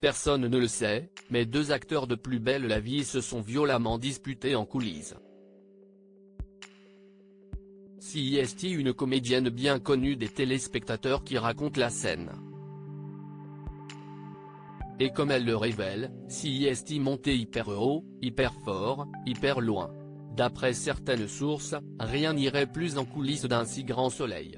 Personne ne le sait, mais deux acteurs de Plus belle la vie se sont violemment disputés en coulisses. CIST, une comédienne bien connue des téléspectateurs qui raconte la scène. Et comme elle le révèle, CIST montait hyper haut, hyper fort, hyper loin. D'après certaines sources, rien n'irait plus en coulisses d'un si grand soleil.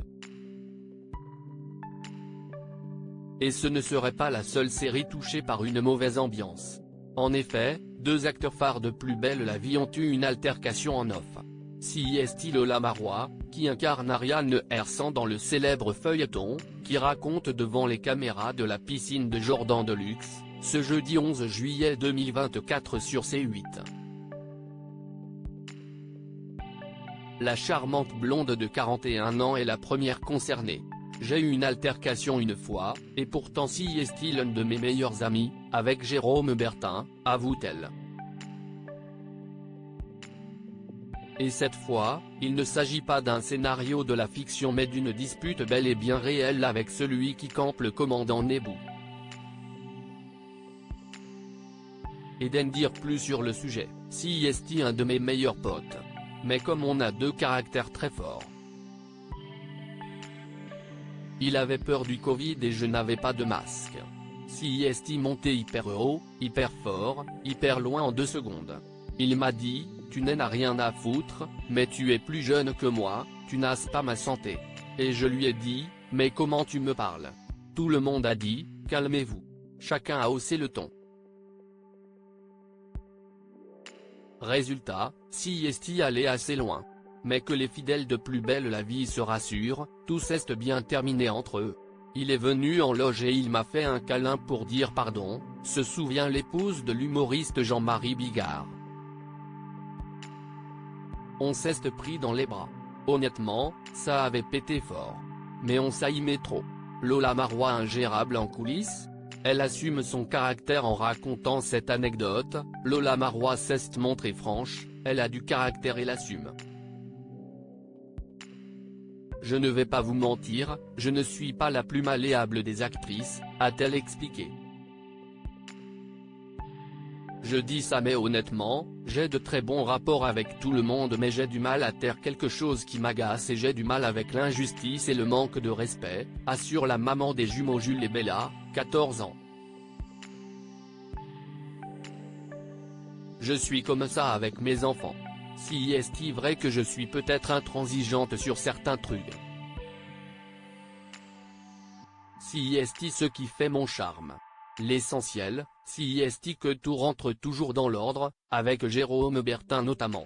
Et ce ne serait pas la seule série touchée par une mauvaise ambiance. En effet, deux acteurs phares de Plus belle la vie ont eu une altercation en off. CIST Lola Marois, qui incarne Ariane Hersan dans le célèbre feuilleton, qui raconte devant les caméras de la piscine de Jordan Deluxe, ce jeudi 11 juillet 2024 sur C8. La charmante blonde de 41 ans est la première concernée. J'ai eu une altercation une fois, et pourtant CIST l'un de mes meilleurs amis, avec Jérôme Bertin, avoue-t-elle. Et cette fois, il ne s'agit pas d'un scénario de la fiction mais d'une dispute bel et bien réelle avec celui qui campe le commandant Nebou. Et d'en dire plus sur le sujet, CIST un de mes meilleurs potes. Mais comme on a deux caractères très forts. Il avait peur du Covid et je n'avais pas de masque. CIST montait hyper haut, hyper fort, hyper loin en 2 secondes. Il m'a dit, tu n'en as rien à foutre, mais tu es plus jeune que moi, tu n'as pas ma santé. Et je lui ai dit, mais comment tu me parles? Tout le monde a dit, calmez-vous. Chacun a haussé le ton. Résultat, CIST allait assez loin. Mais que les fidèles de Plus belle la vie se rassurent, tout s'est bien terminé entre eux. Il est venu en loge et il m'a fait un câlin pour dire pardon, se souvient l'épouse de l'humoriste Jean-Marie Bigard. On s'est pris dans les bras. Honnêtement, ça avait pété fort. Mais on s'aimait trop. Lola Marois ingérable en coulisses? Elle assume son caractère en racontant cette anecdote. Lola Marois s'est montrée franche, elle a du caractère et l'assume. Je ne vais pas vous mentir, je ne suis pas la plus malléable des actrices, a-t-elle expliqué. Je dis ça mais honnêtement, j'ai de très bons rapports avec tout le monde mais j'ai du mal à taire quelque chose qui m'agace et j'ai du mal avec l'injustice et le manque de respect, assure la maman des jumeaux Jules et Bella, 14 ans. Je suis comme ça avec mes enfants. CIST vrai que je suis peut-être intransigeante sur certains trucs. CIST ce qui fait mon charme. L'essentiel, CIST que tout rentre toujours dans l'ordre, avec Jérôme Bertin notamment.